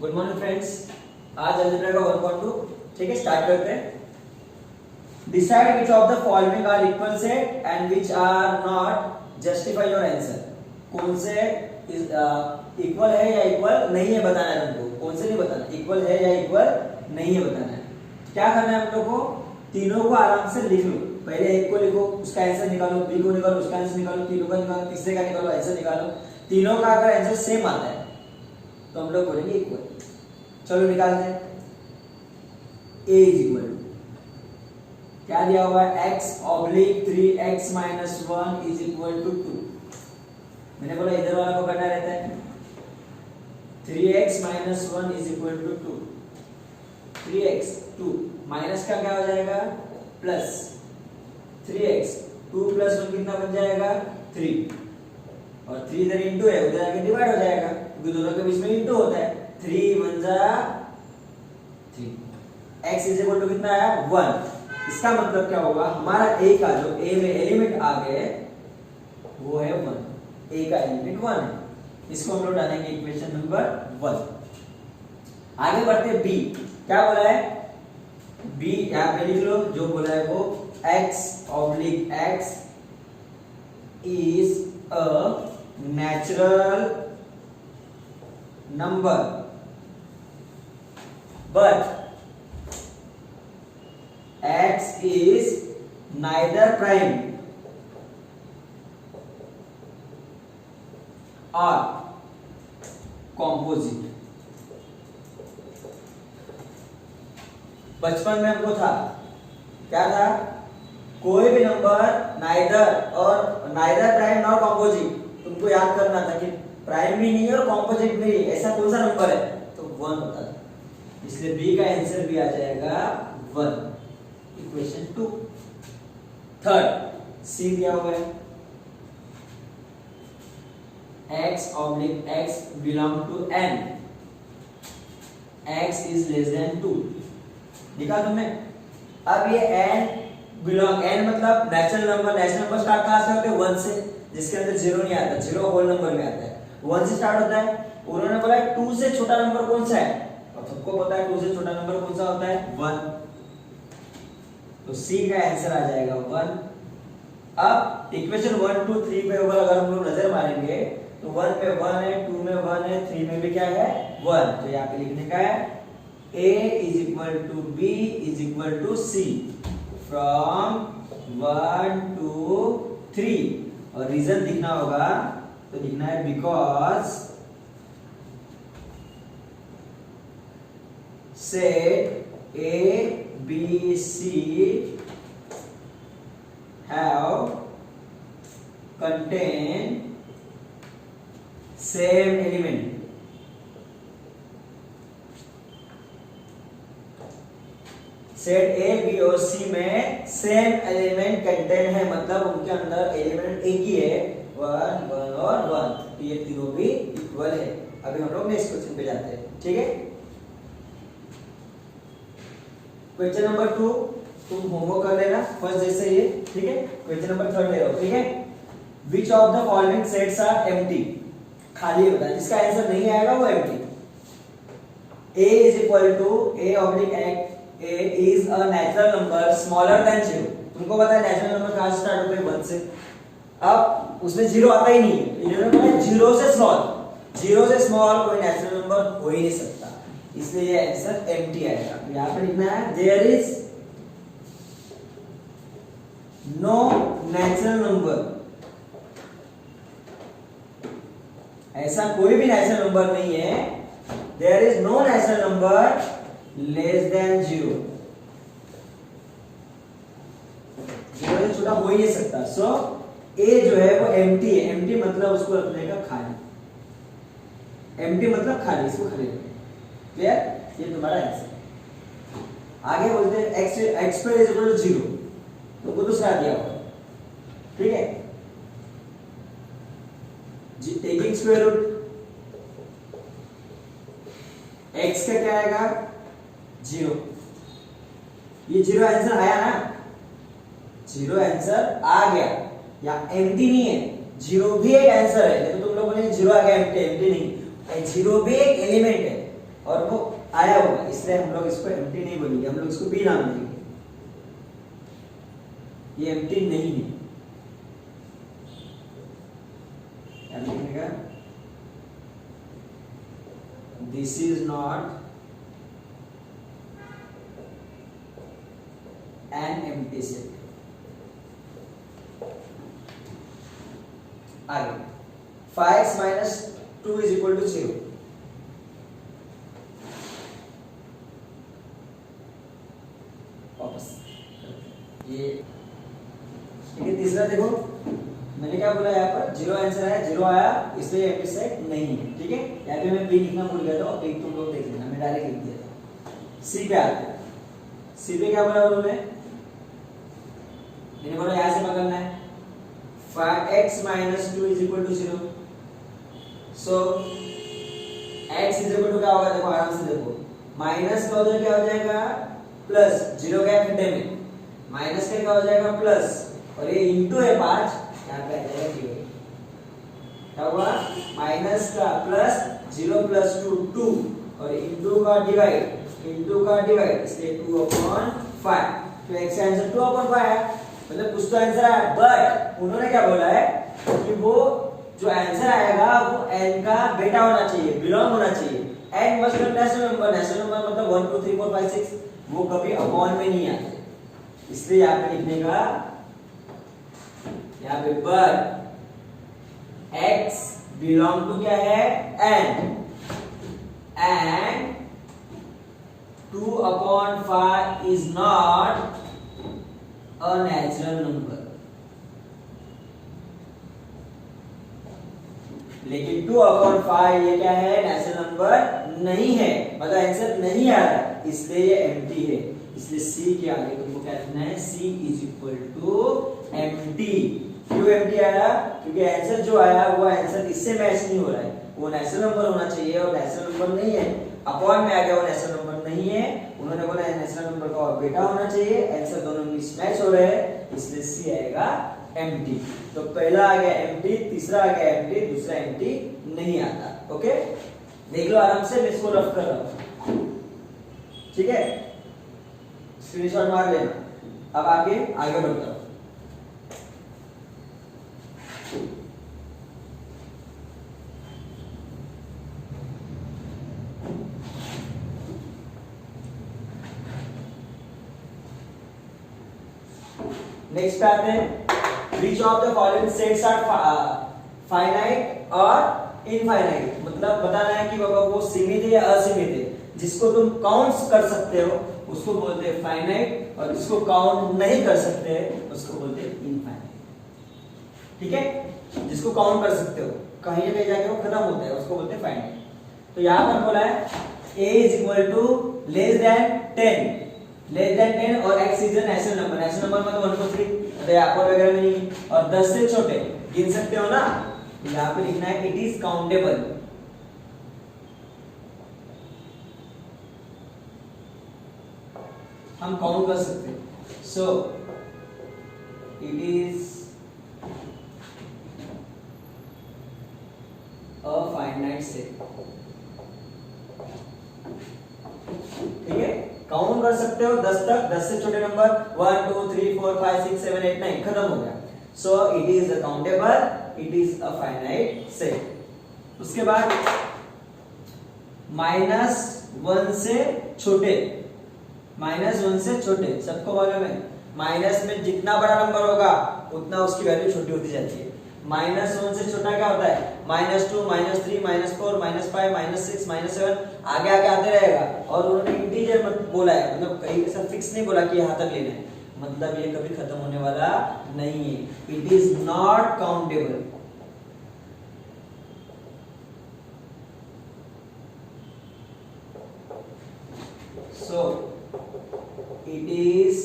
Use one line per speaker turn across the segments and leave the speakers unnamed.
Good morning friends. आज algebra का 1.2 ठीक है, स्टार्ट करते हैं। Decide which of the following are equal set and which are not, justify your answer. कौन से इक्वल है या इक्वल नहीं है बताना है तुमको। कौन से नहीं बताना, इक्वल है या इक्वल नहीं है बताना है। क्या करना है हम लोग को, तीनों को आराम से लिख लो। पहले एक को लिखो, उसका आंसर निकालो, बी को निकालो, उसका आंसर निकालो, तीनों का निकालो, तीसरे का निकालो, आंसर निकालो। तीनों का अगर आंसर सेम आता है तो हम लोग बोलेंगे इक्वल। चलो निकालते हैं। a इज इक्वल क्या दिया हुआ है, x oblique 3x minus 1 is equal to 2। मैंने बोला इधर वाला को करना रहता है। 3x minus 1 is equal to 2। 3x 2 minus का क्या हो जाएगा, प्लस 3x 2 प्लस 1 कितना बन जाएगा 3, और 3 इधर इंटू है, उधर आके डिवाइड हो जाएगा क्योंकि दोनों के बीच में इंटू होता है। 3 1 जा 3, x इज इक्वल टू कितना आया 1। इसका मतलब क्या होगा, हमारा a का जो a में एलिमेंट आ गए वो है 1। a का एलिमेंट 1 है, इसको हम लोग डालेंगे इक्वेशन नंबर 1। आगे बढ़ते b। क्या बोला है, b यहां पे लिख लो, जो बोला है वो x oblique x is a natural number but x is neither prime or composite। बचपन में हमको था, क्या था, कोई भी number neither prime not composite. तुमको याद करना था कि प्राइम भी नहीं और कॉम्पोजिट भी नहीं, ऐसा कौन सा नंबर है, तो 1 होता था। इसलिए बी का आंसर भी आ जाएगा 1। इक्वेशन 2। थर्ड सी दिया हुआ है, x oblique x belong to n, x is less than 2। लिखा तुमने। अब ये n बिलोंग, n मतलब नेचुरल नंबर स्टार्ट कहां से होते हैं, 1 से, जिसके अंदर 0 नहीं आता, 0 होल नंबर में आता है, 1 से स्टार्ट होता है। उन्होंने बोला 2 से छोटा नंबर कौन सा है, और सबको पता है 2 से छोटा नंबर कौन सा होता है 1, तो सी का आंसर आ जाएगा 1। अब इक्वेशन 1 2 3 पे अगर हम लोग नजर मारेंगे तो 1 पे 1 है, 2 में 1 है, 3 में भी क्या है 1, तो यहाँ पे लिखने का है a is equal to b is equal to c from 1 to 3। और रीजन दिखना होगा तो लिखना है because set a b c have contain same element। Set A B और सी में सेम एलिमेंट कंटेन है, मतलब उनके अंदर एलिमेंट एक ही है, 1 1 और 1, तो ये तीनों भी इक्वल है। अभी हम लोग नेक्स्ट क्वेश्चन पे जाते हैं, ठीक है। क्वेश्चन नंबर 2 तुम होमवर्क कर लेना फर्स्ट जैसे ये, ठीक है। क्वेश्चन नंबर 3 ले लो, ठीक है। Which of the following sets are empty, खाली है बताना, जिसका आंसर नहीं आएगा वो empty. a is equal to a oblique x a is a natural number smaller than 0। तुमको पता है नेचुरल नंबर कहां से स्टार्ट होते हैं, 1 से। अब उसमें 0 आता ही नहीं है, इन्होंने बोला 0 से स्मॉल, 0 से स्मॉल कोई नेचुरल नंबर हो ही नहीं सकता, इसलिए ये आंसर एम्प्टी आएगा। यहां पे लिखना है there is no natural number, ऐसा कोई भी नेचुरल नंबर नहीं है। There is no natural number less than 0, 0 से छोटा हो ही नहीं सकता। सो ए जो है वो एम्प्टी है, एम्प्टी मतलब उसको रखने का खाली, एम्प्टी मतलब खाली, इसको खाली रखना। क्लियर, ये तुम्हारा आंसर। आगे बोलते हैं x square is equal to 0, तुमको दूसरा दिया हुआ, ठीक है। टेकिंग स्क्वायर रूट x का क्या आएगा 0, ये 0 आंसर आया ना, 0 आंसर आ गया, या एम्प्टी नहीं है, 0 भी एक आंसर है। तो तुम लोगों ने 0 आ गया, एम्प्टी नहीं, 0 भी एक एलिमेंट है, और वो आया होगा, इसलिए हम लोग इसको एम्प्टी नहीं बोलेंगे, हम लोग इसको बी नाम देंगे। ये एम्प्टी नहीं है, क्या लिखेगा, this is not an empty set. आगे 5x minus 2 is equal to 0। वापस ये ठीक है। तीसरा देखो, मैंने क्या बोला यहाँ पर, 0 आंसर आया, 0 आया, इसलिए एम्प्टी सेट नहीं है। ठीक है, यहाँ पे मैं बी लिखना भूल गया था, एक तुम लोग देख लेना, मैं डायरेक्ट लिख दिया था। सी पे आते हैं। सी पे क्या बोला उन्होंने, मैंने बोला यहाँ से पकड़ना है, 5x minus 2 is equal to 0। so x is equal to क्या होगा, देखो आराम से देखो, माइनस का उधर क्या हो जाएगा प्लस, 0 क्या घंटे में माइनस का क्या हो जाएगा प्लस, और ये इंटू है 5, यहाँ पे आ जाएगा 0। क्या हुआ, माइनस का प्लस, 0 प्लस 2 2, और इंटू का डिवाइड, इसलिए 2/5। तो x का आंसर 2/5 है, मतलब कुछ तो आंसर आया, बट उन्होंने क्या बोला है कि वो जो आंसर आएगा वो n का बेटा होना चाहिए, बिलोंग होना चाहिए। n must be natural number, natural number मतलब 1 2 3 4 5 6, वो कभी अपॉन में नहीं आते, इसलिए यहाँ पे लिखने का, यहाँ पे बट x बिलोंग टू क्या है n, and 2/5 is not a natural number। लेकिन 2/5 ये क्या है, नेचुरल नंबर नहीं है, मतलब आंसर नहीं आ रहा है, इसलिए ये एम्प्टी है। इसलिए सी के आगे तुमको क्या लिखना है, सी इज इक्वल टू एम्प्टी। क्यों एम्प्टी आया, क्योंकि आंसर जो आया वो आंसर इससे मैच नहीं हो रहा है, वो नेचुरल नंबर होना चाहिए और नेचुरल नंबर नहीं है, अपॉन में आ गया, वो नेचुरल नंबर नहीं है। उन्होंने बोला नेचुरल नंबर का और बेटा होना चाहिए, आंसर दोनों मिसमैच हो रहे हैं, इसलिए सी आएगा एम्प्टी। तो पहला आ गया एम्प्टी, तीसरा आ गया एम्प्टी, दूसरा एम्प्टी नहीं आता। ओके, देख लो आराम से, मैं इसको रफ कर रहा हूं, ठीक है, स्क्रीनशॉट मार लेना। अब आगे बढ़ता हूं। नेक्स्ट पे आते हैं, which of the following sets are finite और इनफाइनाइट, मतलब बताना है कि बाबा वो सीमित है या असीमित है। जिसको तुम काउंट कर सकते हो उसको बोलते हैं फाइनाइट, और जिसको काउंट नहीं कर सकते उसको बोलते हैं इनफाइनाइट। ठीक है, जिसको काउंट कर सकते हो, कहीं ना कहीं जाके वो खत्म होता है, उसको बोलते हैं फाइनाइट। तो यहां पर बोला है a is equal to less than 10, और x is an natural number, natural number मतलब 1 2 3, तो यहाँ पर वगैरह में नहीं, और 10 से छोटे गिन सकते हो ना, यहाँ पे लिखना है इट इज काउंटेबल। हम काउंट कर सकते हैं, so it is a finite set. ठीक है, काउंट कर सकते हो 10 तक, 10 से छोटे नंबर 1 2 3 4 5 6 7 8 9 खत्म हो गया। So it is a countable, it is a finite set. उसके बाद -1 से छोटे, -1 से छोटे, सबको मालूम है माइनस में जितना बड़ा नंबर होगा उतना उसकी वैल्यू छोटी होती जाती है। -1 से छोटा क्या होता है, -2 -3 -4 -5 -6 -7, आगे आगे आते रहेगा। और उन्होंने इंटीजर बोला है, मतलब कहीं ऐसा फिक्स नहीं बोला कि यहाँ तक लेना है, मतलब ये कभी खत्म होने वाला नहीं है। It is not countable. So it is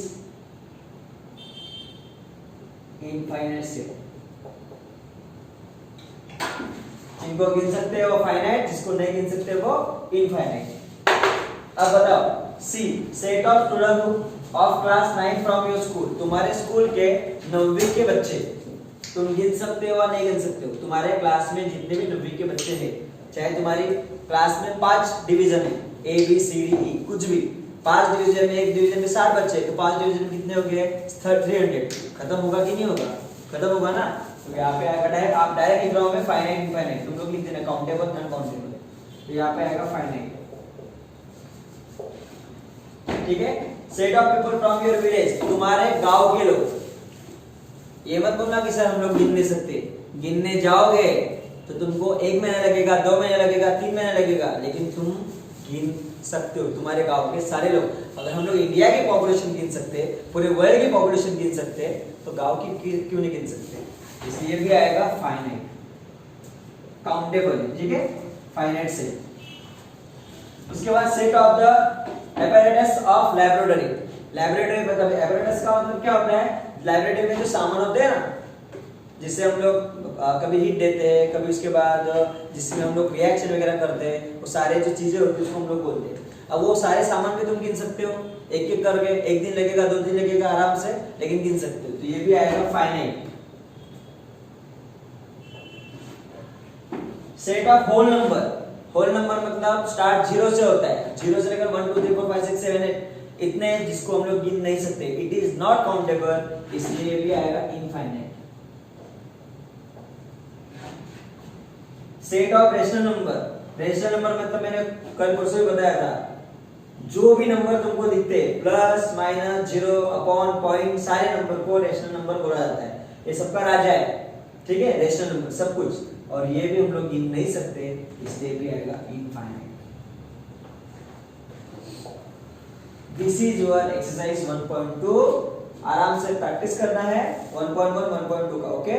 infinite set. जिनको गिन सकते हो फाइनाइट, जिसको नहीं गिन सकते वो इनफाइनाइट। अब बताओ, C set of student of class 9 from your school, तुम्हारे स्कूल के 9वीं के बच्चे तुम गिन सकते हो या नहीं गिन सकते हो। तुम्हारे क्लास में जितने भी 9वीं के बच्चे हैं, चाहे तुम्हारी क्लास में 5 डिवीजन है, A B C D E, कुछ भी 5 डिवीजन में, एक डिवीजन में 60 बच्चे, तो 5 डिवीजन में कितने हो गए? 300। खत्म होगा कि नहीं होगा? खत्म होगा ना। तो यहाँ पे आएगा डायरेक्ट, आप डायरेक्ट लिख रहे हो फाइनाइट इनफाइनाइट, तुम लोग लिख देना काउंटेबल अनकाउंटेबल, तो यहाँ पे आएगा फाइनाइट। ठीक है, set of people from your village, तुम्हारे गांव के लोग। ये मत बोलना कि सर हम लोग गिन नहीं सकते, गिनने जाओगे तो तुमको 1 महीना लगेगा, 2 महीना लगेगा, 3 महीना लगेगा, लेकिन तुम गिन सकते हो तुम्हारे गांव के सारे लोग। अगर हम लोग इंडिया की पॉपुलेशन गिन सकते, पूरे वर्ल्ड की पॉपुलेशन गिन सकते, तो गांव की क्यों नहीं गिन सकते? इसलिए भी आएगा फाइनाइट, काउंटेबल। ठीक है, फाइनाइट से। उसके बाद set of the apparatus of laboratory. Laboratory मतलब apparatus का मतलब क्या होता है? लैबोरेटरी में जो सामान होते हैं ना, जिससे हम लोग कभी हीट देते हैं, कभी उसके बाद जिसमें हम लोग रिएक्शन वगैरह करते हैं, वो सारे जो चीजें होती है उसको हम लोग बोलते हैं। अब वो सारे सामान भी तुम गिन सकते हो एक एक करके, 1 दिन लगेगा, 2 दिन लगेगा आराम से, लेकिन गिन सकते हो। तो ये भी आएगा finite. Set of whole number. Whole number मतलब स्टार्ट 0 से होता है, 0 से लेकर 1 2 3 4 5 6 7 8 इतने, जिसको हम लोग गिन नहीं सकते। इट इज नॉट काउंटेबल, इसलिए भी आएगा infinite. Set of rational number. Rational number मतलब मैंने कल परसों ही बताया था, जो भी नंबर तुमको दिखते हैं, प्लस माइनस 0 अपॉन पॉइंट, सारे नंबर को रेशनल नंबर बोला जाता है। ये सबका राजा है, ठीक है, रेशनल नंबर सब कुछ। और ये भी हम लोग गिन नहीं सकते, इसलिए भी आएगा infinite. This is your exercise 1.2। आराम से प्रैक्टिस करना है 1.1 1.2 का। ओके।